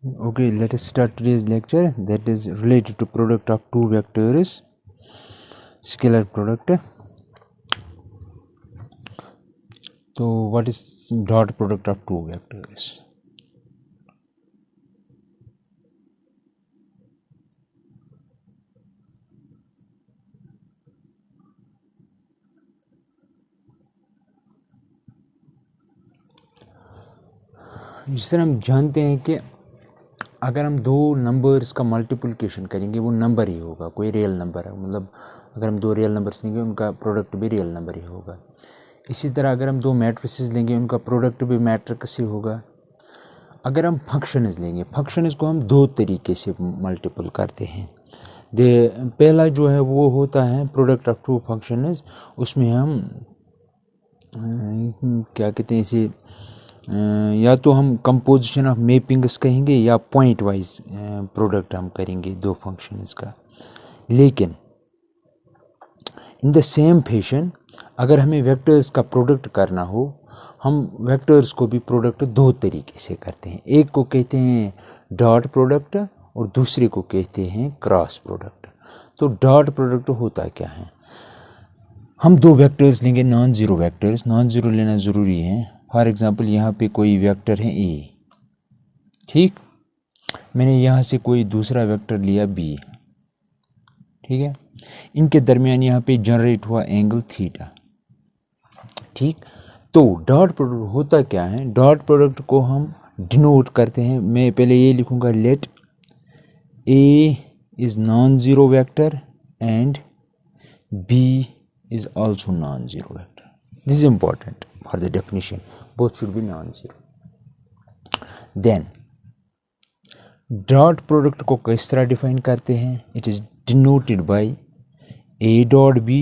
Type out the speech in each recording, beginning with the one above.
Okay, let us start today's lecture, that is related to product of two vectors, scalar product. So what is dot product of two vectors? जिस तरह हम जानते हैं कि अगर हम दो नंबर्स का मल्टीप्लिकेशन करेंगे वो नंबर ही होगा, कोई रियल नंबर है, मतलब अगर हम दो रियल नंबर्स लेंगे उनका प्रोडक्ट भी रियल नंबर ही होगा। इसी तरह अगर हम दो मैट्रिसेस लेंगे उनका प्रोडक्ट भी मैट्रिक्स ही होगा। अगर हम फंक्शंस लेंगे, फंक्शंस को हम दो तरीके से मल्टीपल करते हैं। पहला जो है वो होता है प्रोडक्ट ऑफ टू फंक्शंस, उसमें हम क्या कहते हैं इसे, या तो हम कंपोजिशन ऑफ मैपिंग्स कहेंगे या पॉइंट वाइज प्रोडक्ट हम करेंगे दो फंक्शंस का। लेकिन इन द सेम फैशन अगर हमें वेक्टर्स का प्रोडक्ट करना हो, हम वेक्टर्स को भी प्रोडक्ट दो तरीके से करते हैं। एक को कहते हैं डॉट प्रोडक्ट और दूसरे को कहते हैं क्रॉस प्रोडक्ट। तो डॉट प्रोडक्ट होता क्या है, हम दो वेक्टर्स लेंगे non zero vectors, non zero लेना ज़रूरी है। फॉर एग्जांपल यहाँ पे कोई वेक्टर है ए, ठीक, मैंने यहाँ से कोई दूसरा वेक्टर लिया बी, ठीक है, इनके दरमियान यहाँ पे जनरेट हुआ एंगल थीटा, ठीक। तो डॉट प्रोडक्ट होता क्या है, डॉट प्रोडक्ट को हम डिनोट करते हैं, मैं पहले ये लिखूंगा, let A is non zero vector and B is also non-zero vector. This is important for the definition. Both should be non-zero. Then dot product को किस तरह डिफाइन करते हैं, it is denoted by a dot b,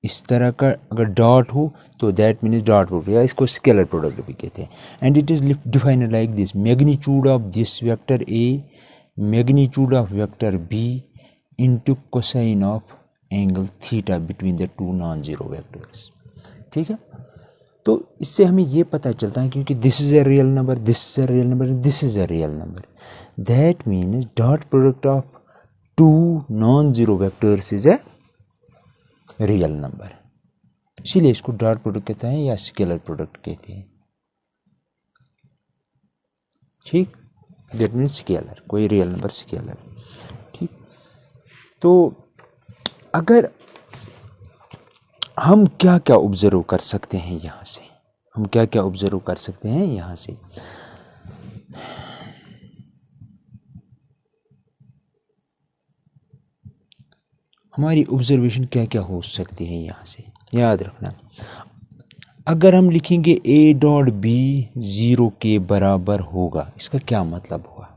इस तरह का अगर dot हो तो दैट मीन्स डॉट प्रोडक्ट, या इसको स्केलर प्रोडक्ट भी कहते हैं। And it is defined like this, magnitude of this vector a magnitude of vector b into cosine of angle theta between the two non zero vectors, ठीक है। तो इससे हमें ये पता चलता है क्योंकि this is a real number, this is a real number, this is a real number, that means dot product of two non zero vectors is a real number. इसीलिए इसको डॉट प्रोडक्ट कहते हैं या स्केलर प्रोडक्ट कहते हैं, ठीक। That means scalar, कोई real number scalar, ठीक। तो अगर हम क्या क्या ऑब्जर्व कर सकते हैं यहाँ से, हम क्या क्या ऑब्जर्व कर सकते हैं यहाँ से, हमारी ऑब्जर्वेशन क्या क्या हो सकती है यहाँ से, याद रखना। अगर हम लिखेंगे ए डॉट बी ज़ीरो के बराबर होगा, इसका क्या मतलब हुआ,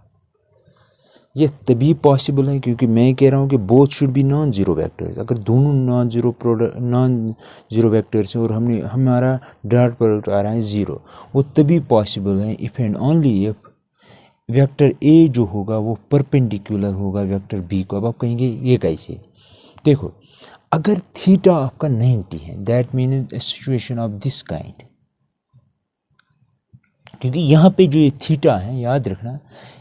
ये तभी पॉसिबल है क्योंकि मैं कह रहा हूँ कि both should be non zero vectors. अगर दोनों नॉन जीरो वेक्टर्स हैं और हमारा डॉट प्रोडक्ट आ रहा है ज़ीरो, वो तभी पॉसिबल है if and only if vector A जो होगा वो परपेंडिकुलर होगा वेक्टर बी को। अब आप कहेंगे ये कैसे, देखो, अगर थीटा आपका 90 है, that means A situation of this kind, क्योंकि यहाँ पे जो ये थीटा है, याद रखना,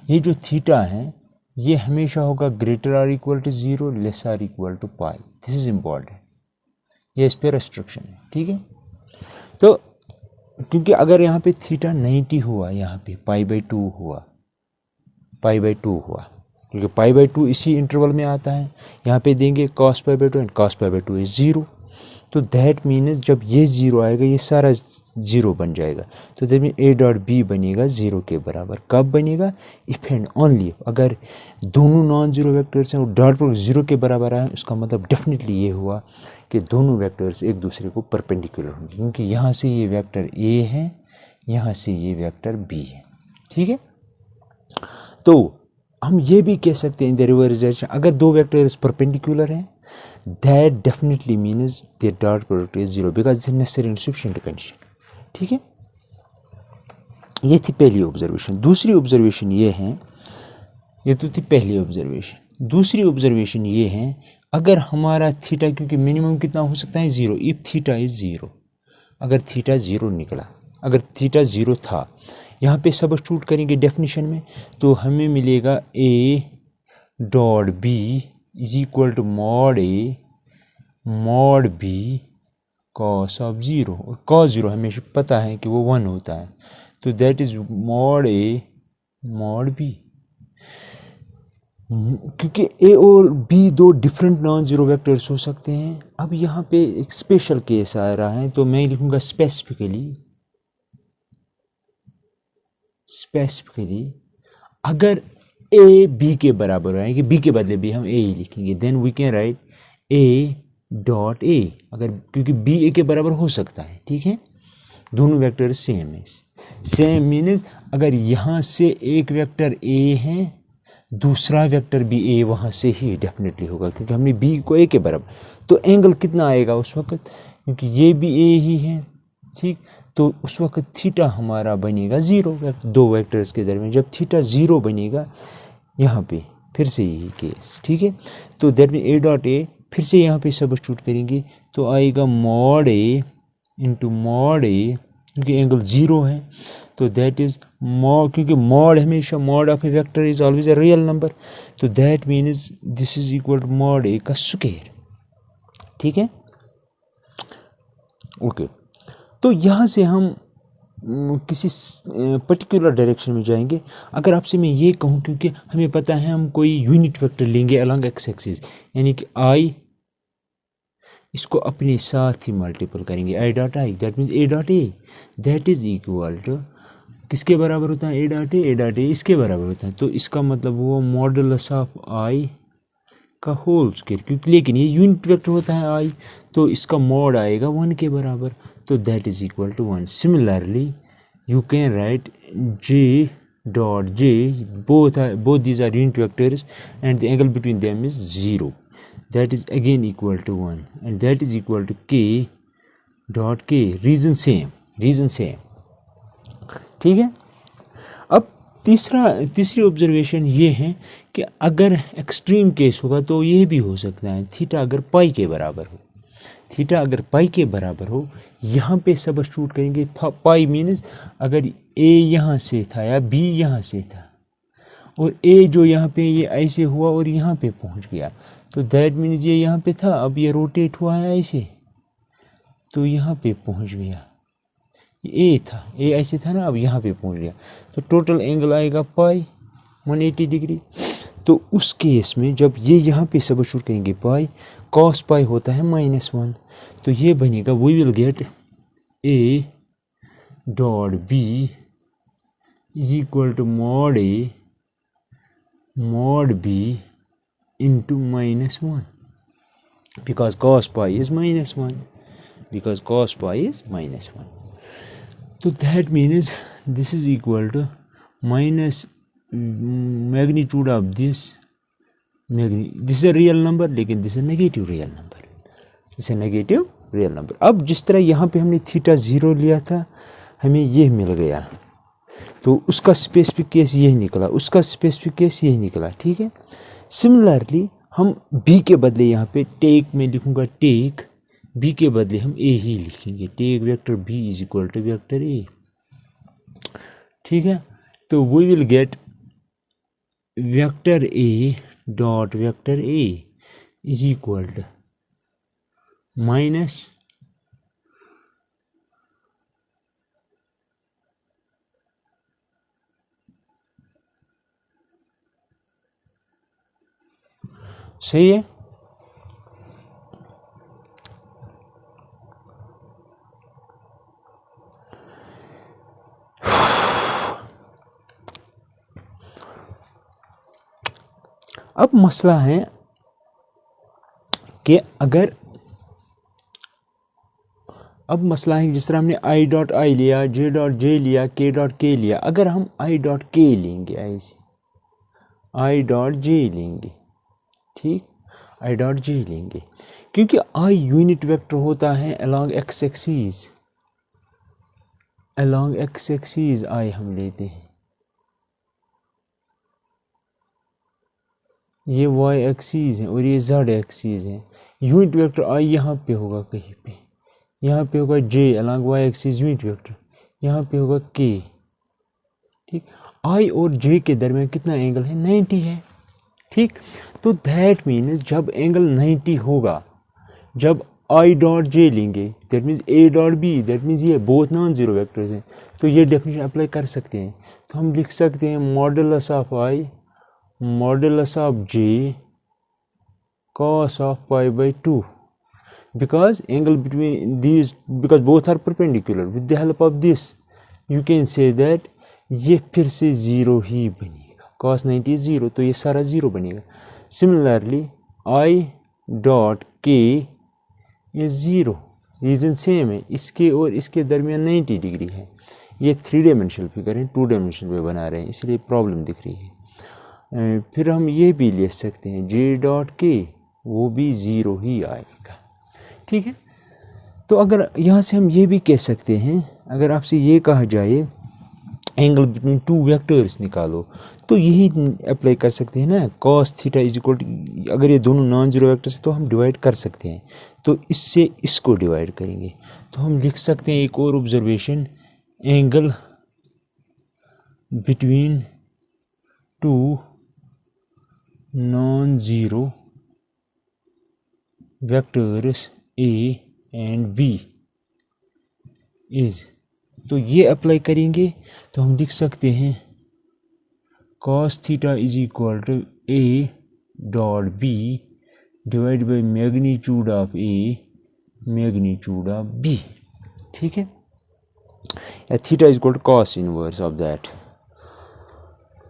ये जो थीटा है ये हमेशा होगा greater or equal to zero, less or equal to pi. This is important, ये इस पर रेस्ट्रिक्शन है, ठीक है। तो क्योंकि अगर यहाँ पे थीटा 90 हुआ, यहाँ पे पाई बाई टू हुआ, पाई बाई टू हुआ, क्योंकि पाई बाई टू इसी इंटरवल में आता है, यहाँ पे देंगे cos pi by two and cos pi by two is zero. तो दैट मीन्स जब ये ज़ीरो आएगा ये सारा ज़ीरो बन जाएगा, तो that mean A dot B बनेगा ज़ीरो के बराबर। कब बनेगा, इफ़ एंड ओनली अगर दोनों नॉन ज़ीरो वेक्टर्स हैं और डॉट प्रोडक्ट ज़ीरो के बराबर आए, उसका मतलब डेफिनेटली ये हुआ कि दोनों वेक्टर्स एक दूसरे को परपेंडिकुलर होंगे, क्योंकि यहाँ से ये वेक्टर ए है, यहाँ से ये वेक्टर बी है, ठीक है। तो हम ये भी कह सकते हैं इन द रिवर्स, अगर दो वेक्टर्स परपेंडिकुलर हैं, that definitely means their dot product is zero because it's necessary and sufficient condition, ठीक है। ये थी पहली ऑब्जर्वेशन। दूसरी ऑब्जर्वेशन ये है, ये तो थी पहली ऑब्जर्वेशन। दूसरी ऑब्जर्वेशन ये है, अगर हमारा थीटा, क्योंकि मिनिमम कितना हो सकता है zero, if theta is zero, अगर थीटा ज़ीरो निकला, अगर थीटा ज़ीरो था, यहाँ पे सबस्टिट्यूट करेंगे डेफिनेशन में, तो हमें मिलेगा A dot B is equal to mod A mod B cos of zero, और कॉस ज़ीरो हमें पता है कि वो 1 होता है, तो that is mod A mod B. क्योंकि ए और बी दो डिफरेंट नॉन ज़ीरो वेक्टर्स हो सकते हैं। अब यहाँ पे एक स्पेशल केस आ रहा है, तो मैं लिखूँगा स्पेसिफिकली अगर ए बी के बराबर है, कि बी के बदले भी हम ए ही लिखेंगे, then we can write A dot A, अगर क्योंकि बी ए के बराबर हो सकता है, ठीक है, दोनों वेक्टर सेम है। सेम मीन्स अगर यहाँ से एक वेक्टर ए है, दूसरा वेक्टर भी ए वहाँ से ही डेफिनेटली होगा, क्योंकि हमने बी को ए के बराबर, तो एंगल कितना आएगा उस वक्त, क्योंकि ये भी ए ही है, ठीक, तो उस वक्त थीटा हमारा बनेगा 0 दो वेक्टर्स के दरमियान। जब थीटा 0 बनेगा यहाँ पे फिर से यही केस, ठीक है, तो that mean A dot A, फिर से यहाँ पे सबस्टिट्यूट करेंगे तो आएगा mod A into mod A, क्योंकि एंगल 0 है, तो दैट इज मॉड, क्योंकि मॉड हमेशा mod of a vector is always a real number, तो that means this is equal to mod A का स्क्वायर, ठीक है, ओके। तो यहाँ से हम किसी पर्टिकुलर डायरेक्शन में जाएंगे। अगर आपसे मैं ये कहूँ, क्योंकि हमें पता है हम कोई यूनिट वेक्टर लेंगे अलॉन्ग एक्स एक्सिस, यानी कि आई इसको अपने साथ ही मल्टीपल करेंगे, I dot I, that means A dot A, that is equal to किसके बराबर होता है, ए डॉट ए इसके बराबर होता है, तो इसका मतलब वो मॉडुलस ऑफ आई का होल स्क्वायर, क्योंकि लेकिन ये यूनिट वेक्टर होता है आई, तो इसका मॉड आएगा 1 के बराबर, तो that is equal to 1। Similarly you can write J dot J, both these are unit vectors and the angle between them is 0, that is again equal to 1, and that is equal to k dot k, reason same, ठीक है। अब तीसरी observation ये है कि अगर extreme case होगा तो ये भी हो सकता है, थीटा अगर पाई के बराबर हो, यहाँ पे सबस्टिट्यूट करेंगे, पाई मीन्स अगर ए यहाँ से था या बी यहाँ से था, और ए जो यहाँ पे ये ऐसे हुआ और यहाँ पे पहुँच गया, तो दैट मीन्स ये यहाँ पे था, अब ये रोटेट हुआ है ऐसे, तो यहाँ पे पहुँच गया, ए था, ए ऐसे था ना, अब यहाँ पे पहुँच गया, तो टोटल एंगल आएगा पाई 180 डिग्री। तो उस केस में जब ये यहाँ पे सबस्टिट्यूट करेंगे पाई, कॉस पाई होता है -1, तो ये बनेगा we will get A dot B is equal to mod A mod B into -1, because cos pi is -1, तो that means this is equal to minus magnitude of this is a real number, लेकिन this is negative real number. अब जिस तरह यहाँ पे हमने theta 0 लिया था, हमें ये मिल गया, तो उसका स्पेसिफिक केस यही निकला, ठीक है। सिमिलरली हम बी के बदले यहाँ पे टेक में लिखूँगा, टेक बी के बदले हम ए ही लिखेंगे, take vector B is equal to vector A, ठीक है। तो we will get vector A dot vector A is equal to minus सही है, अब मसला है कि जिस तरह हमने आई डॉट आई लिया, जे डॉट जे लिया, के डॉट के लिया, अगर हम आई डॉट के लेंगे, ऐसे आई डॉट जे लेंगे, ठीक, आई डॉट जे लेंगे, क्योंकि आई यूनिट वेक्टर होता है अलोंग एक्स एक्सिस आई हम लेते हैं, ये वाई एक्सिस है और ये जेड एक्सिस है। यूनिट वेक्टर आई यहाँ पे होगा, कहीं पे यहाँ पे होगा J along Y axis unit vector, यहाँ पे होगा के ठीक, आई और जे के दरमियान कितना एंगल है, 90 है। ठीक, तो दैट मीन्स जब एंगल 90 होगा, जब आई डॉट जे लेंगे, that means A dot B, that means ये बोथ नॉन जीरो वेक्टर्स हैं, तो ये डेफिनेशन अप्लाई कर सकते हैं। तो हम लिख सकते हैं modulus of I modulus of J cos of pi by 2, because angle between these, because both are perpendicular, with the help of this you can say that ये फिर से ज़ीरो ही बनेगा, cos 90 ज़ीरो, तो ये सारा ज़ीरो बनेगा। Similarly i dot के ये ज़ीरो, रीज़न सेम है, इसके और इसके दरमियान 90 डिग्री है। ये 3 डायमेंशनल फिगर है, 2 डायमेंशनल पे बना रहे हैं, इसलिए प्रॉब्लम दिख रही है। फिर हम ये भी ले सकते हैं जे डॉट के, वो भी ज़ीरो ही आएगा। ठीक है, तो अगर यहाँ से हम ये भी कह सकते हैं, अगर आपसे ये कहा जाए एंगल बिटवीन टू वेक्टर्स निकालो, तो यही अप्लाई कर सकते हैं ना, cos theta is equal to, अगर ये दोनों नॉन जीरो वेक्टर्स तो हम डिवाइड कर सकते हैं, तो इससे इसको डिवाइड करेंगे, तो हम लिख सकते हैं एक और observation, angle between two non zero vectors A and B is, तो ये अप्लाई करेंगे तो हम लिख सकते हैं cos theta is equal to a dot b divide by magnitude of A magnitude of b. ठीक है, theta is equal to cos inverse of that.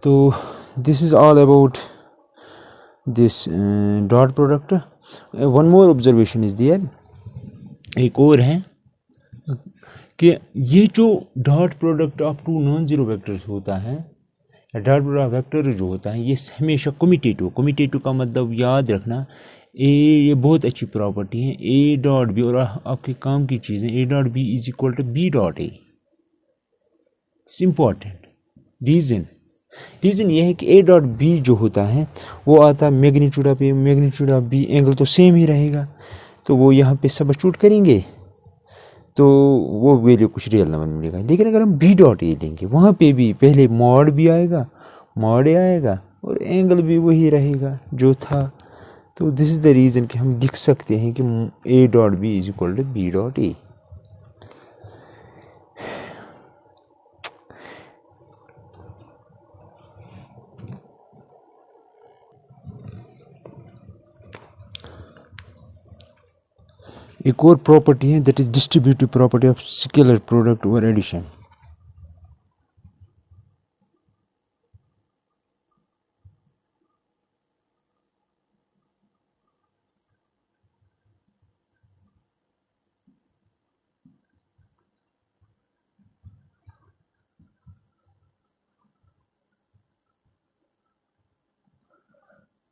तो this is all about this dot product. One more observation is there, एक और है कि ये जो dot product of two non zero vectors होता है, डॉट प्रोडक्ट वेक्टर जो होता है, ये हमेशा कम्यूटेटिव का मतलब याद रखना, ये बहुत अच्छी प्रॉपर्टी है, ए डॉट बी, और आपके काम की चीज़ें, A dot B is equal to B dot A. It's important. Reason ये है कि ए डॉट बी जो होता है वो आता है magnitude of A magnitude of B, angle तो सेम ही रहेगा, तो वो यहाँ पे सब्स्टिट्यूट करेंगे तो वो वैल्यू कुछ रियल नंबर मिलेगा। लेकिन अगर हम बी डॉट ए लेंगे, वहाँ पे भी पहले मॉड भी आएगा, मॉड ए आएगा, और एंगल भी वही रहेगा जो था। तो दिस इज़ द रीज़न कि हम लिख सकते हैं कि a dot B is equal to B dot a. एक और प्रॉपर्टी है, that is distributive property of scalar product over addition.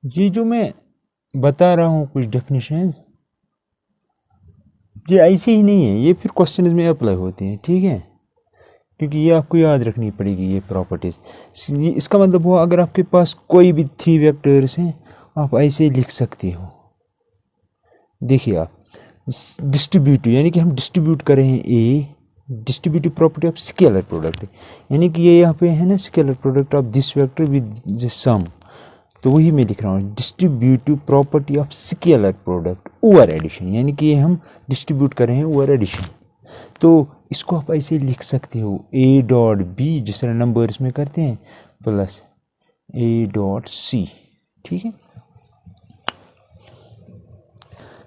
ये जो मैं बता रहा हूँ कुछ डेफिनेशन, ये ऐसे ही नहीं है, ये फिर क्वेश्चन में अप्लाई होती हैं। ठीक है, क्योंकि ये आपको याद रखनी पड़ेगी ये प्रॉपर्टीज। इसका मतलब हुआ अगर आपके पास कोई भी 3 वेक्टर्स हैं, आप ऐसे लिख सकते हो। देखिए आप डिस्ट्रीब्यूटिव, यानी कि हम डिस्ट्रीब्यूट कर रहे हैं a, distributive property of scalar product, यानी कि ये यहाँ पे है ना scalar product of this vector with the sum, तो वही मैं लिख रहा हूँ distributive property of scalar product over addition, यानी कि ये हम डिस्ट्रीब्यूट कर रहे हैं ओवर एडिशन। तो इसको आप ऐसे लिख सकते हो ए डॉट बी, जिस तरह नंबर्स में करते हैं, प्लस ए डॉट सी। ठीक है,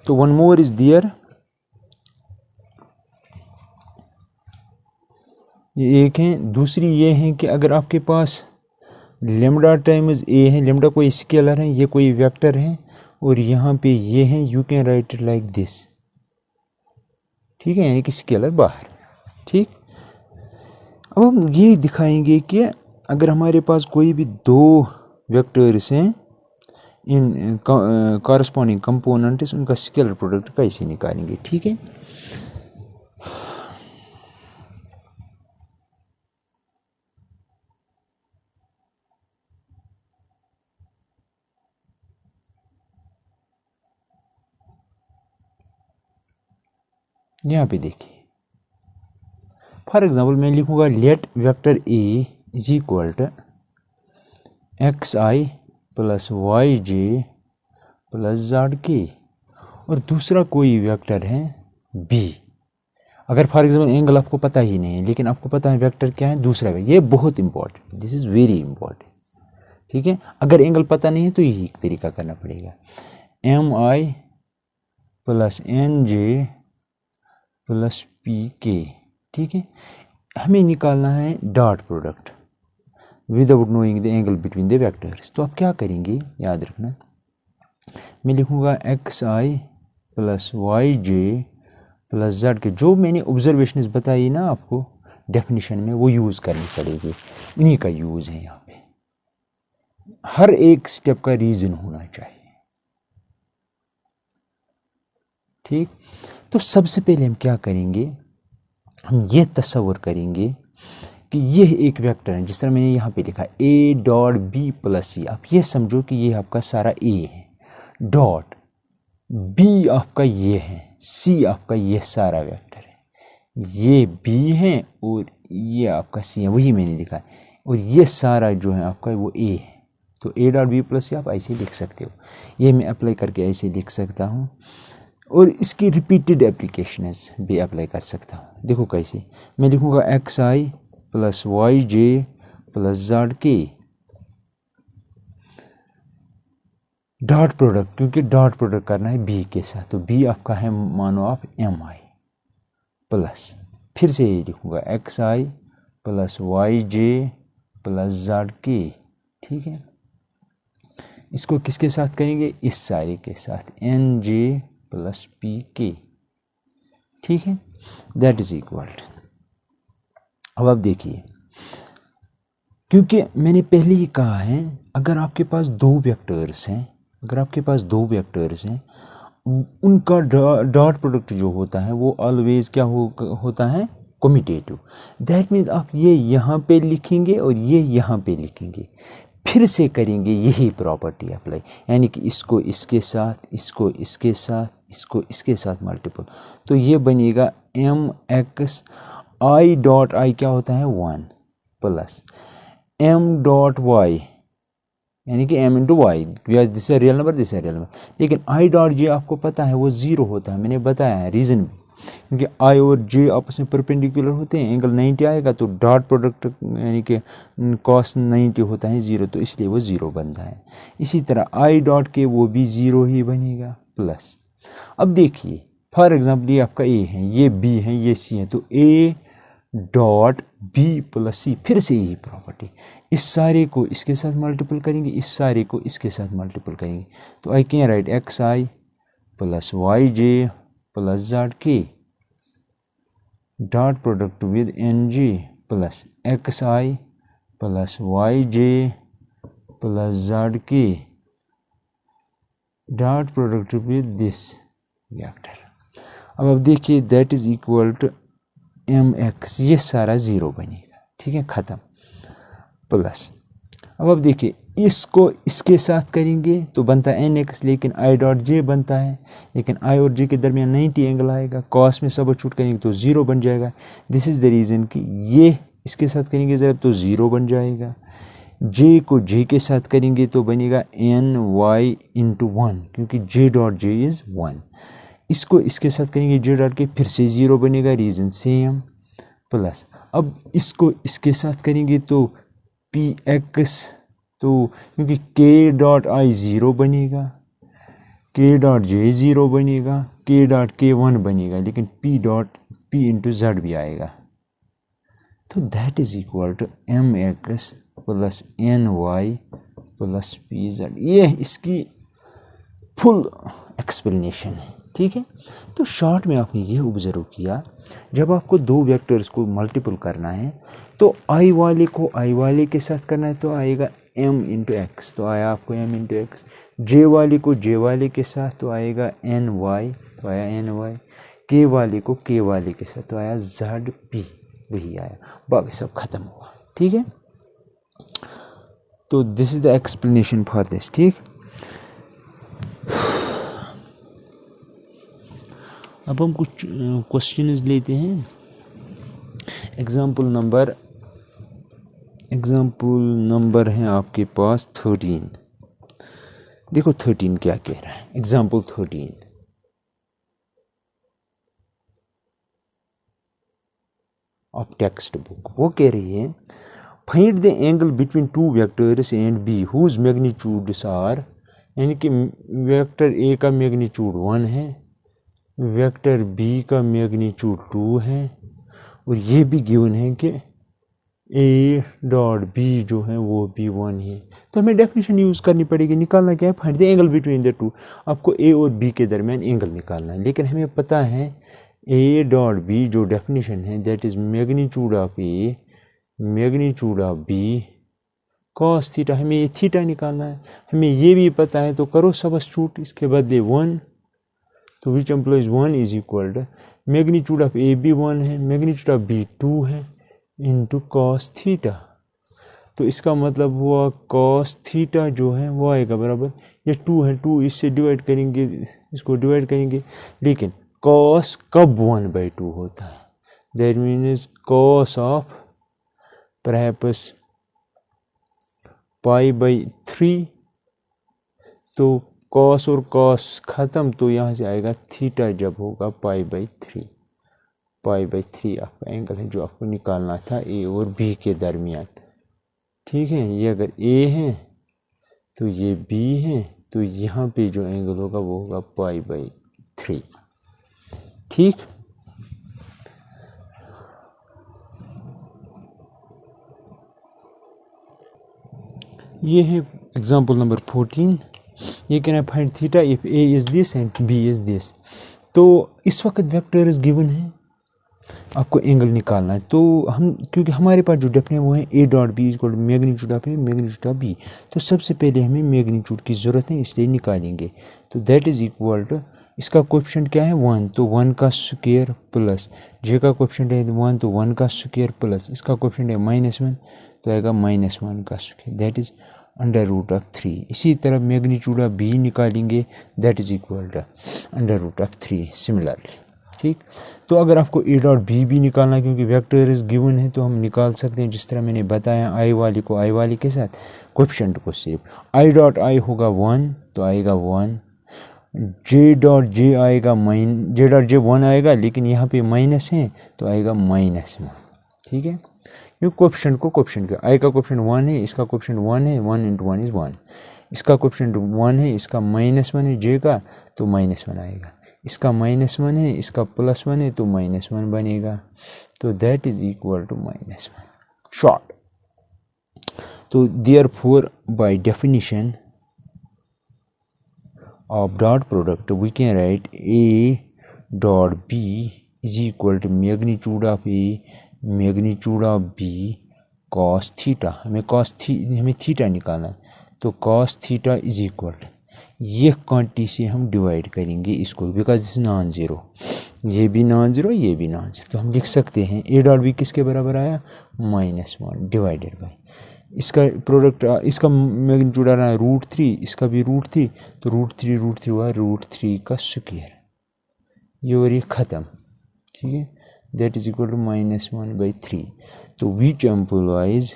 तो वन मोर इज दियर, ये एक है। दूसरी ये है कि अगर आपके पास लेमडा टाइम्स ए है, लेमडा कोई स्केलर है, ये कोई वेक्टर है, और यहाँ पे ये है, you can right it like this. ठीक है, यानी कि स्केलर बाहर। ठीक, अब हम ये दिखाएंगे कि अगर हमारे पास कोई भी 2 वेक्टर्स हैं इन कॉरस्पॉन्डिंग कंपोनेंट्स, उनका स्केलर प्रोडक्ट कैसे निकालेंगे। ठीक है, यहाँ पे देखिए, फॉर एग्जांपल मैं लिखूंगा let vector A is equal to XI plus YJ plus ZK, और दूसरा कोई वेक्टर है B। अगर फॉर एग्जाम्पल एंगल आपको पता ही नहीं है, लेकिन आपको पता है वेक्टर क्या है, दूसरा वेक्टर, ये बहुत important, this is very important, ठीक है। अगर एंगल पता नहीं है तो यही एक तरीका करना पड़ेगा, MI plus NJ plus PK, ठीक है। हमें निकालना है dot product without knowing the angle between the vectors. तो आप क्या करेंगे, याद रखना, मैं लिखूंगा XI plus YJ plus ZK, जो मैंने ऑब्जर्वेशंस बताई ना आपको डेफिनेशन में, वो यूज़ करनी पड़ेगी, इन्हीं का यूज़ है यहाँ पे। हर एक स्टेप का रीज़न होना चाहिए, ठीक। तो सबसे पहले हम क्या करेंगे, हम ये तस्वर करेंगे कि यह एक वेक्टर है, जिस तरह मैंने यहाँ पे लिखा A डॉट B प्लस C। आप ये समझो कि ये आपका सारा A है, डॉट B आपका ये है, C आपका ये सारा वेक्टर है, ये B है और ये आपका C है, वही मैंने लिखा है, और ये सारा जो है आपका वो A है। तो A डॉट B प्लस C आप ऐसे लिख सकते हो, ये मैं अप्लाई करके ऐसे लिख सकता हूँ, और इसकी रिपीटेड एप्लीकेशंस भी अप्लाई कर सकता हूँ। देखो कैसे, मैं लिखूँगा XI plus YJ plus ZK dot product, क्योंकि डॉट प्रोडक्ट करना है B के साथ, तो B आपका है मानो आप MI प्लस, फिर से ये लिखूँगा XI plus YJ plus ZK, ठीक है। इसको किसके साथ करेंगे, इस सारे के साथ, NJ प्लस PK, ठीक है, दैट इज इक्वल। अब आप देखिए, क्योंकि मैंने पहले ही कहा है, अगर आपके पास दो वेक्टर्स हैं, उनका डॉट प्रोडक्ट जो होता है वो ऑलवेज क्या होता है, कम्यूटेटिव। दैट मीन्स आप ये यहाँ पे लिखेंगे और ये यहाँ पे लिखेंगे, फिर से करेंगे यही प्रॉपर्टी अप्लाई, यानी कि इसको इसके साथ, इसको इसके साथ, इसको इसके साथ मल्टीपल, तो ये बनेगा MX I डॉट I क्या होता है 1 प्लस M डॉट Y, यानी कि M इंटू वाई, दिस है रियल नंबर, दिस है रियल नंबर, लेकिन I डॉट J आपको पता है वो 0 होता है, मैंने बताया है रीज़न भी, क्योंकि I और J आपस में परपेंडिकुलर होते हैं, एंगल 90 आएगा तो डॉट प्रोडक्ट यानी कि कॉस 90 होता है 0, तो इसलिए वो 0 बनता है। इसी तरह I डॉट के वो भी 0 ही बनेगा प्लस। अब देखिए फॉर एग्जाम्पल ये आपका A है, ये B है, ये C है, तो A डॉट B प्लस C, फिर से यही प्रॉपर्टी, इस सारे को इसके साथ मल्टीपल करेंगे, इस सारे को इसके साथ मल्टीपल करेंगे, तो I can write XI plus YJ plus ZK dot product with NJ plus XI plus YJ plus ZK dot product with this vector. अब आप देखिए that is equal to MX, ये सारा 0 बनेगा, ठीक है, ख़त्म, प्लस। अब आप देखिए इसको इसके साथ करेंगे तो बनता है NX, लेकिन I डॉट J बनता है, लेकिन I और J के दरमियान 90 एंगल आएगा, कॉस में सब छूट करेंगे तो 0 बन जाएगा। दिस इज़ द रीज़न कि ये इसके साथ करेंगे ज़रा तो 0 बन जाएगा, J को J के साथ करेंगे तो बनेगा NY इंटू 1, क्योंकि J डॉट J इज़ 1, इसको इसके साथ करेंगे J डॉट के, फिर से 0 बनेगा, रीज़न सेम, प्लस। अब इसको इसके साथ करेंगे तो PX, तो क्योंकि K डॉट I 0 बनेगा, K डॉट J 0 बनेगा, K डॉट K 1 बनेगा, लेकिन P dot P into Z भी आएगा, तो that is equal to MX plus NY plus PZ। ये इसकी फुल एक्सप्लेनेशन है, ठीक है। तो शॉर्ट में आपने ये ऑब्जर्व किया, जब आपको दो वेक्टर्स को मल्टीपल करना है तो I वाले को I वाले के साथ करना है तो आएगा M इंटू एक्स, तो आया आपको M इंटू एक्स। J वाले को J वाले के साथ तो आएगा NY, तो आया NY। K वाले को K वाले के साथ तो आया ZP, वही आया, बाकी सब खत्म हुआ, ठीक है। तो this is the explanation for this, ठीक। अब हम कुछ क्वेश्चंस लेते हैं। एग्जाम्पल एग्जाम्पल नंबर है आपके पास 13। देखो 13 क्या कह रहा है। एग्जाम्पल 13, ऑफ टेक्स्ट बुक, वो कह रही है find the angle between two vectors and b whose magnitudes are, यानी कि वेक्टर ए का मैग्नीट्यूड 1 है, वेक्टर बी का मैग्नीट्यूड 2 है, और ये भी गिवन है कि ए डॉट बी जो है वो भी 1 है। तो हमें डेफिनेशन यूज़ करनी पड़ेगी। निकालना क्या है, find the angle between the two. आपको ए और बी के दरमियान एंगल निकालना है, लेकिन हमें पता है ए डॉट बी जो डेफिनेशन है that is magnitude of A magnitude of b cos theta. हमें ये थीटा निकालना है, हमें ये भी पता है, तो करो सबस्टिट्यूट, इसके बदले 1, तो which implies 1 is equal to magnitude of a b 1 है, मैग्नीट्यूड ऑफ बी 2 है, इंटू कॉस थीटा। तो इसका मतलब हुआ कॉस थीटा जो है वो आएगा बराबर, ये 2 है, 2 इससे डिवाइड करेंगे, इसको डिवाइड करेंगे, लेकिन कॉस कब 1/2 होता है, that means cos of perhaps π/3। तो कॉस और कॉस ख़त्म, तो यहाँ से आएगा थीटा जब होगा π/3। π/3 आपका एंगल है जो आपको निकालना था ए और बी के दरमियान। ठीक है, ये अगर ए है तो ये बी है, तो यहाँ पे जो एंगल होगा वो होगा π/3। ठीक, ये है एग्जाम्पल नंबर 14। ये कहना है find theta if a is this and b is this. तो इस वक्त वेक्टर इज गिवन है, आपको एंगल निकालना है। तो हम, क्योंकि हमारे पास जो डेफिनेशन वो है a dot b equal to magnitude of A magnitude of b, तो सबसे पहले हमें मैग्नीट्यूड की ज़रूरत है, इसलिए निकालेंगे। तो दैट इज़ इक्वल टू, इसका कोएफिशिएंट क्या है 1, तो 1 का स्क्वायर प्लस जे का कोएफिशिएंट है 1, तो 1 का स्क्वायर प्लस इसका कोएफिशिएंट है -1, तो आएगा -1 का स्क्वायर, दैट इज़ √3। इसी तरह मैग्नीट्यूड ऑफ बी निकालेंगे, that is equal to √3 similarly. ठीक, तो अगर आपको ए डॉट बी भी निकालना है, क्योंकि वेक्टर इज गिवन है, तो हम निकाल सकते हैं जिस तरह मैंने बताया, आई वाली को आई वाली के साथ, कोएफिशिएंट को सिर्फ आई डॉट आई होगा 1, तो आएगा 1, जे डॉट जे आएगा जे डॉट जे 1 आएगा, लेकिन यहाँ पे माइनस है तो आएगा -1। ठीक है, ये कोएफिशिएंट को कोएफिशिएंट का, आई का कोएफिशिएंट 1 है, इसका कोएफिशिएंट 1 है, 1 × 1 इज़ 1, इसका कोएफिशिएंट 1 है, इसका -1 है जे का, तो -1 आएगा, इसका -1 है, इसका +1 है, तो -1 बनेगा, तो that is equal to -1 short. तो therefore by definition of dot product we can write a dot b is equal to magnitude of a magnitude of b cos theta। हमें हमें थीटा निकालना है, तो cos theta is equal to, ये quantity से हम divide करेंगे इसको, बिकॉज दिस नॉन ज़ीरो, ये भी नॉन ज़ीरो, ये भी नॉन ज़ीरो, तो हम लिख सकते हैं ए डॉट बी किसके बराबर आया, -1 डिवाइडेड बाई इसका प्रोडक्ट, इसका मैग्नीट्यूड आ रहा है √3, इसका भी √3, तो √3 हुआ √3 का स्क्वायर, ये और ये ख़त्म। ठीक है, दैट इज इक्वल टू -1/3। तो विच एम्प्लॉइज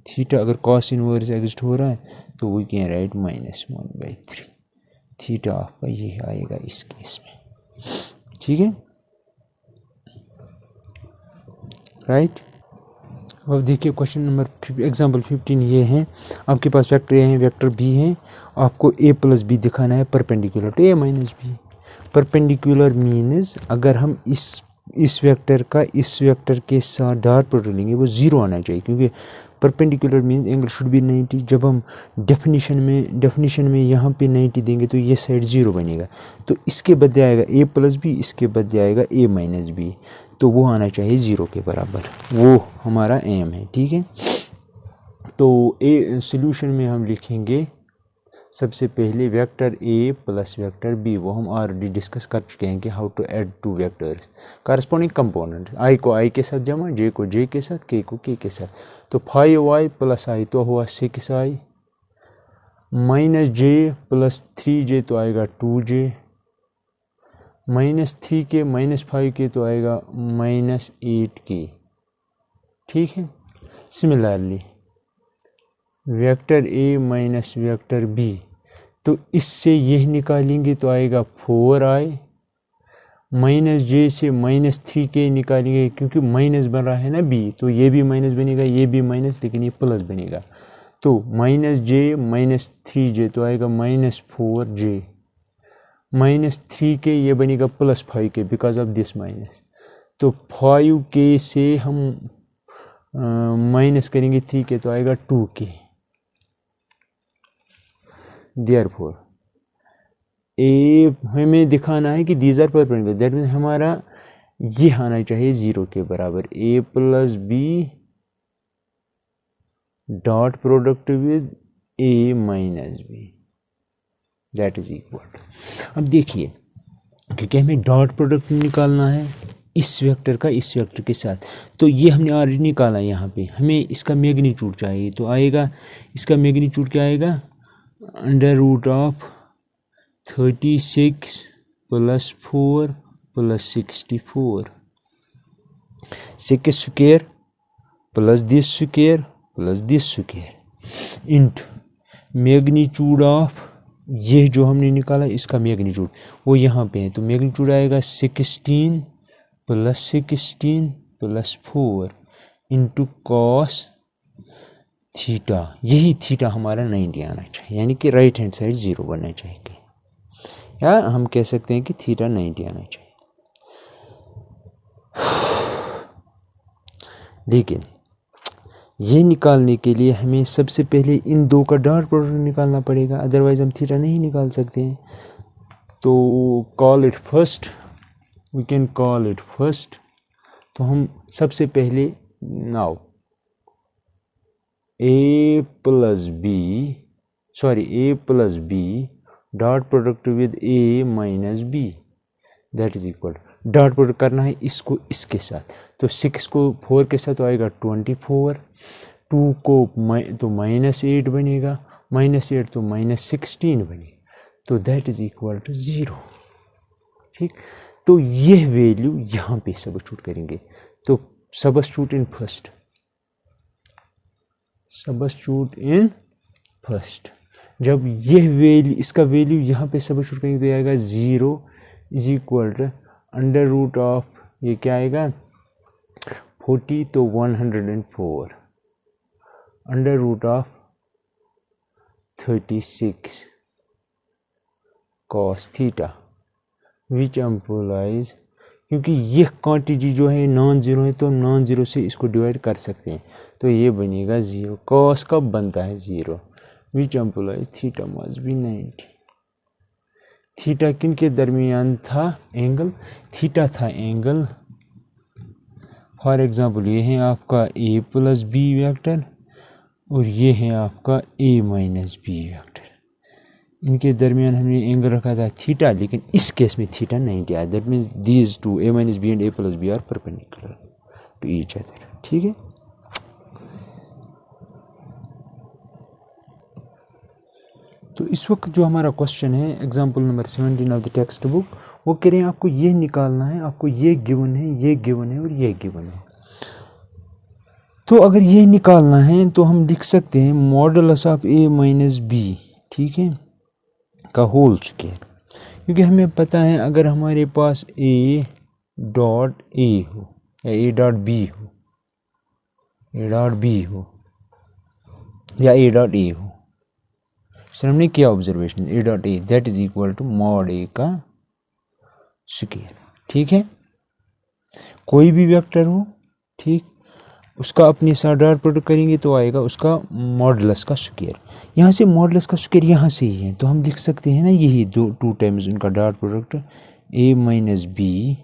थीटा, अगर कॉस इनवर्स एग्जिस्ट हो रहा है तो वी कैन राइट -1/3, थीटा आपका ये आएगा इस केस में। ठीक है, राइट। अब देखिए क्वेश्चन नंबर एग्जाम्पल 15 ये है, आपके पास वेक्टर ए है, वेक्टर बी है, आपको a + b दिखाना है perpendicular to a - b। Perpendicular means अगर हम इस वेक्टर का इस वेक्टर के साथ डॉट प्रोडक्ट लेंगे वो 0 आना चाहिए, क्योंकि perpendicular means angle should be 90। जब हम डेफिनेशन में यहाँ पे 90 देंगे तो ये साइड 0 बनेगा, तो इसके बदले आएगा a + b, इसके बदले आएगा a - b, तो वो आना चाहिए 0 के बराबर, वो हमारा एम है। ठीक है, तो ए सॉल्यूशन में हम लिखेंगे सबसे पहले vector a plus vector b, वो हम ऑलरेडी डिस्कस कर चुके हैं कि how to add two vectors corresponding component, i को आई के साथ जमा, जे को जे के साथ, के को के साथ। तो 5y + i तो हुआ 6i, -j + 3j तो आएगा 2j, -3k - 5k तो आएगा -8k। ठीक है, similarly vector a minus vector b, तो इससे यह निकालेंगे तो आएगा 4i, माइनस जे से -3k निकालेंगे क्योंकि माइनस बन रहा है ना बी, तो ये भी माइनस बनेगा, ये भी माइनस, लेकिन ये प्लस बनेगा, तो -j -3j तो आएगा -4j, -3k ये बनेगा +5k because of this minus, तो 5k से हम माइनस करेंगे 3k तो आएगा 2k। देयरफॉर ए हमें दिखाना है कि these are perpendicular, that means हमारा ये आना चाहिए 0 के बराबर, a + b dot product with a - b that is equal. अब देखिए क्योंकि हमें डॉट प्रोडक्ट निकालना है इस वेक्टर का इस वेक्टर के साथ, तो ये हमने ऑलरेडी निकाला है, यहाँ पे हमें इसका मैग्नीट्यूड चाहिए, तो आएगा इसका मैग्नीट्यूड क्या आएगा, √of 36 + 4 + 64, 6 square plus this square plus this square into magnitude of ये जो हमने निकाला इसका मैग्नीट्यूड वो यहाँ पे है, तो मैग्नीट्यूड आएगा 16 + 16 + 4 इंटू cos थीटा, यही थीटा हमारा 90 आना चाहिए, यानी कि राइट हैंड साइड 0 बनना चाहिए, या हम कह सकते हैं कि थीटा 90 आना चाहिए। लेकिन ये निकालने के लिए हमें सबसे पहले इन दो का डॉट प्रोडक्ट निकालना पड़ेगा, अदरवाइज हम थीटा नहीं निकाल सकते हैं। तो call it first, we can call it first. तो हम सबसे पहले now a + b dot product with a - b that is equal, dot product करना है इसको इसके साथ, तो 6 को 4 के साथ तो आएगा 24, 2 को तो -8 बनेगा, -8 तो -16 बनेगा, तो दैट इज इक्वल टू 0। ठीक, तो यह वैल्यू यहाँ पे सबस्टिट्यूट करेंगे, तो सबस्टिट्यूट इन फर्स्ट, जब यह वैल्यू इसका वैल्यू यहाँ पे सबस्टिट्यूट करेंगे तो आएगा 0 इज इक्वल टू √of ये क्या आएगा 40 तो 104 √of 36 cos theta which implies, क्योंकि यह क्वांटिटी जो है नॉन जीरो है तो नॉन जीरो से इसको डिवाइड कर सकते हैं, तो ये बनेगा 0, cos कब बनता है 0, which implies theta must be 90। Theta किन के दरमियान था एंगल, थीटा था एंगल, फॉर एग्जांपल ये है आपका a + b वेक्टर और ये है आपका a - b वेक्टर, इनके दरमियान हमने एंगल रखा था थीटा, लेकिन इस केस में थीटा 90 आया, that means these two a - b and a + b are perpendicular to each other. ठीक है, तो इस वक्त जो हमारा क्वेश्चन है example number 17 of the text book, वो कह रहे हैं आपको ये निकालना है, आपको ये गिवन है, ये गिवन है और ये गिवन है। तो अगर ये निकालना है तो हम लिख सकते हैं मॉडुलस ऑफ a - b, ठीक है, का होल स्क्वायर, क्योंकि हमें पता है अगर हमारे पास a डॉट a हो या a डॉट b हो, a डॉट b हो या a डॉट a हो, सर हमने किया ऑब्जर्वेशन a डॉट a that is equal to mod a का स्क्वायर। ठीक है, कोई भी वेक्टर हो, ठीक, उसका अपने साथ डॉट प्रोडक्ट करेंगे तो आएगा उसका मॉडुलस का स्क्वायर। यहाँ से मॉडुलस का स्क्वायर यहाँ से ही है, तो हम लिख सकते हैं ना यही 2 टाइम्स उनका dot product a - b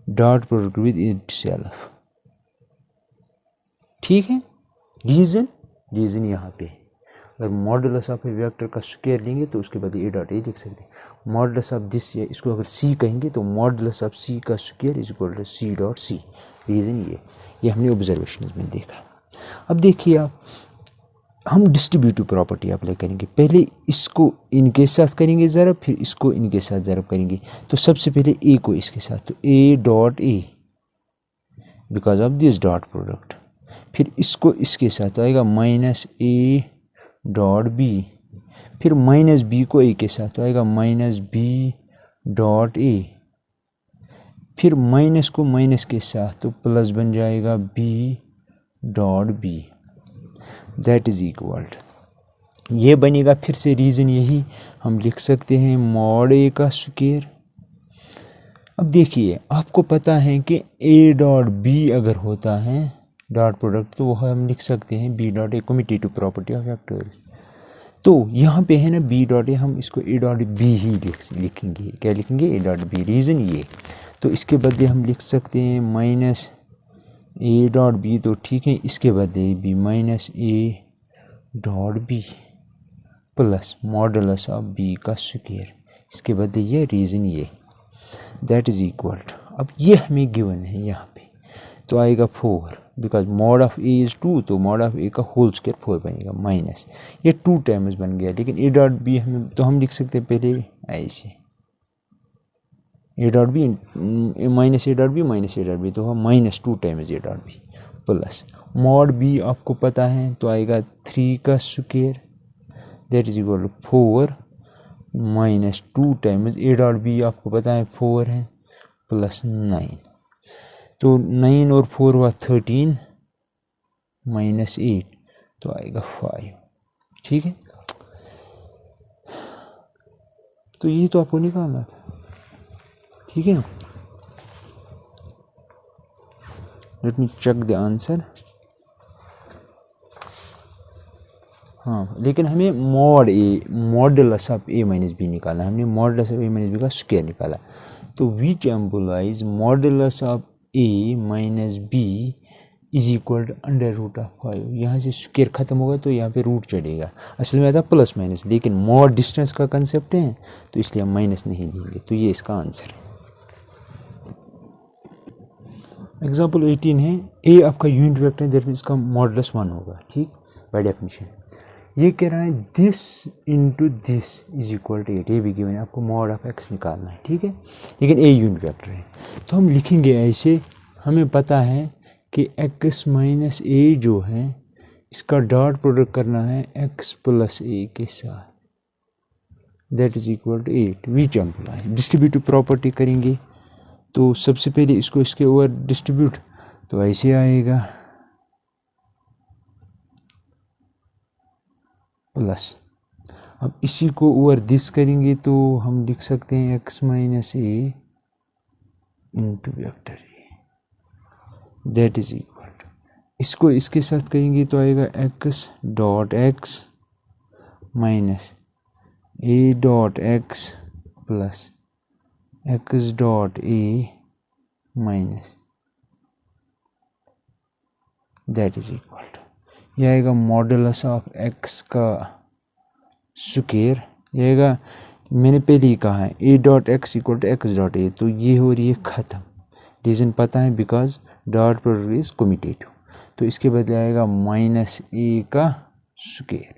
dot product with itself. ठीक है, रीजन यहाँ पे, अगर मॉडुलस ऑफ ए वेक्टर का स्क्वायर लेंगे तो उसके बाद a डॉट a लिख सकते हैं, मॉडुलस ऑफ दिस या इसको अगर c कहेंगे तो मॉडुलस ऑफ c का square is equal to c dot c। Reason ये हमने ऑब्जर्वेशन में देखा। अब देखिए आप, हम डिस्ट्रीब्यूटिव प्रॉपर्टी अप्लाई करेंगे, पहले इसको इनके साथ करेंगे ज़रब, फिर इसको इनके साथ ज़रब करेंगे, तो सबसे पहले a को इसके साथ, तो a डॉट a because of this dot product फिर इसको इसके साथ आएगा माइनस ए डॉट बी, फिर माइनस बी को ए के साथ आएगा माइनस बी डॉट ए, फिर माइनस को माइनस के साथ तो प्लस बन जाएगा b dot B, that is equal ये बनेगा। फिर से रीज़न यही हम लिख सकते हैं मॉड ए का स्क्वायर। अब देखिए आपको पता है कि ए डॉट बी अगर होता है डॉट प्रोडक्ट तो वह हम लिख सकते हैं b dot a, commutative property of vectors. तो यहाँ पे है ना बी डॉट ए, हम इसको ए डॉट बी ही लिखेंगे। क्या लिखेंगे? ए डॉट बी। रीज़न ये, तो इसके बदले हम लिख सकते हैं माइनस ए डॉट बी, तो ठीक है, इसके बदले b minus a dot b plus modulus of b का स्क्वायर, इसके बदले ये, रीज़न ये, दैट इज इक्वल टू, अब ये हमें गिवन है यहाँ पे, तो आएगा 4, because mod of A is 2, तो मॉड ऑफ ए का होल स्क्वायर 4 बनेगा माइनस, ये 2 टाइम्स बन गया। लेकिन ए डॉट बी हमें, तो हम लिख सकते हैं पहले ऐसे a dot b minus a dot b minus a dot b, तो हम minus 2 times a dot b plus mod b आपको पता है तो आएगा 3 का square, that is equal to 4 minus 2 times a dot b आपको पता है 4 है प्लस 9, तो 9 और 4 हुआ 13 माइनस 8, तो आएगा 5। ठीक है, तो ये तो आपको निकालना था। ठीक है ना, let me check the answer. हाँ, लेकिन हमें mod a, modulus of a minus b निकालना है। हमने modulus of a minus b का स्क्वायर निकाला, तो which implies modulus of a minus b is equal to under root of 5। यहाँ से स्क्वायर खत्म होगा तो यहाँ पे रूट चढ़ेगा, असल में आता प्लस माइनस, लेकिन मॉड डिस्टेंस का कंसेप्ट है तो इसलिए हम माइनस नहीं देंगे, तो ये इसका आंसर है। एग्जाम्पल 18 है, ए आपका यूनिट वेक्टर है, दैट मीन्स इसका मॉडुलस 1 होगा। ठीक, बाय डेफिनेशन ये कह रहा है this into this is equal to 8, ये भी गिवन है, आपको मॉड ऑफ एक्स निकालना है। ठीक है, लेकिन ए यूनिट वेक्टर है, तो हम लिखेंगे ऐसे, हमें पता है कि एक्स माइनस ए जो है इसका डॉट प्रोडक्ट करना है एक्स प्लस ए के साथ, that is equal to 8। Which employ distributive property करेंगे, तो सबसे पहले इसको इसके ओवर डिस्ट्रीब्यूट, तो ऐसे आएगा प्लस, अब इसी को ओवर दिस करेंगे तो हम लिख सकते हैं x minus a into vector a, that is equal to, इसको इसके साथ करेंगे तो आएगा x dot x minus a dot x plus x dot a minus, that is equal to, यह आएगा मॉडुलस ऑफ एक्स का स्क्वायर, यह आएगा, मैंने पहले ही कहा है a dot x equal to x dot a, तो ये हो रही है ख़त्म, रीज़न पता है because dot product is commutative, तो इसके बदले आएगा माइनस ए का स्क्वायर,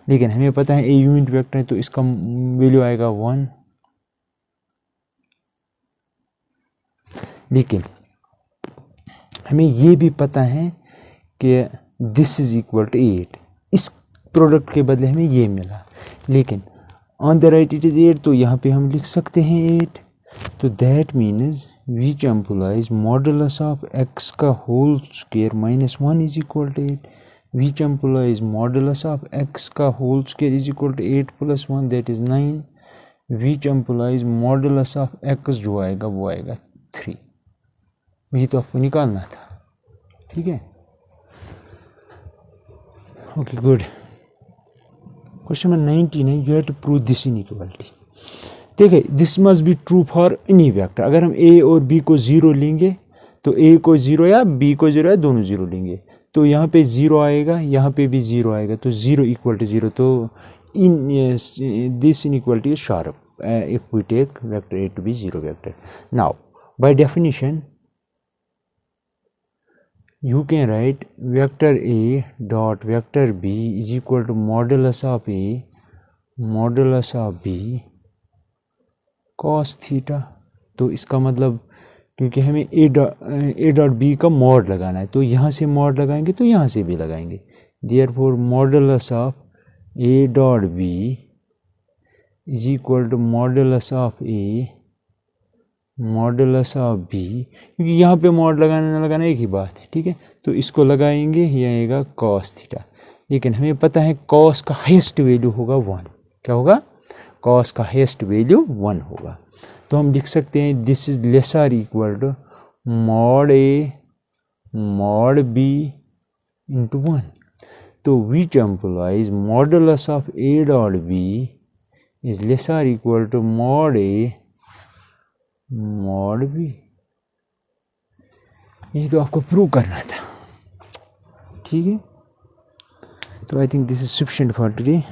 लेकिन हमें पता है ए यूनिट वेक्टर है तो इसका वैल्यू आएगा 1, लेकिन हमें ये भी पता है कि दिस इज इक्वल टू 8, इस प्रोडक्ट के बदले हमें ये मिला, लेकिन on the right it is 8, तो यहाँ पे हम लिख सकते हैं 8, तो that means which implies modulus of x का whole square minus 1 is equal to 8, which implies modulus of x का whole square is equal to 8 plus 1 that is 9, which implies modulus of x जो आएगा वो आएगा 3, वही तो आपको निकालना था। ठीक है, ओके गुड। क्वेश्चन नंबर 19 है, you have to prove this inequality. देखिए this must be true for any vector, अगर हम ए और बी को 0 लेंगे तो ए को 0 या बी को 0 या दोनों 0 लेंगे, तो यहाँ पे 0 आएगा, यहाँ पे भी 0 आएगा, तो 0 इक्वल टू 0, तो in this inequality is sharp if we take vector a to b 0 vector. Now by definition you can write vector A dot vector B is equal to modulus of A modulus of B cos theta, तो इसका मतलब क्योंकि हमें ए dot B का mod लगाना है, तो यहाँ से मॉड लगाएंगे तो यहाँ से भी लगाएंगे। Therefore modulus of a dot B is equal to modulus of a modulus of b, क्योंकि यहाँ पे मॉड लगाना ना लगाना एक ही बात है, ठीक है। तो इसको लगाएंगे, ये आएगा कॉस थीटा, लेकिन हमें पता है कॉस का हाईएस्ट वैल्यू होगा 1। क्या होगा? कॉस का हाईएस्ट वैल्यू 1 होगा। तो हम लिख सकते हैं this is less or equal to mod A mod B into 1। तो which implies modulus of a dot B is less or equal to mod A mod b. यही तो आपको प्रूव करना था, ठीक है। तो I think this is sufficient for today.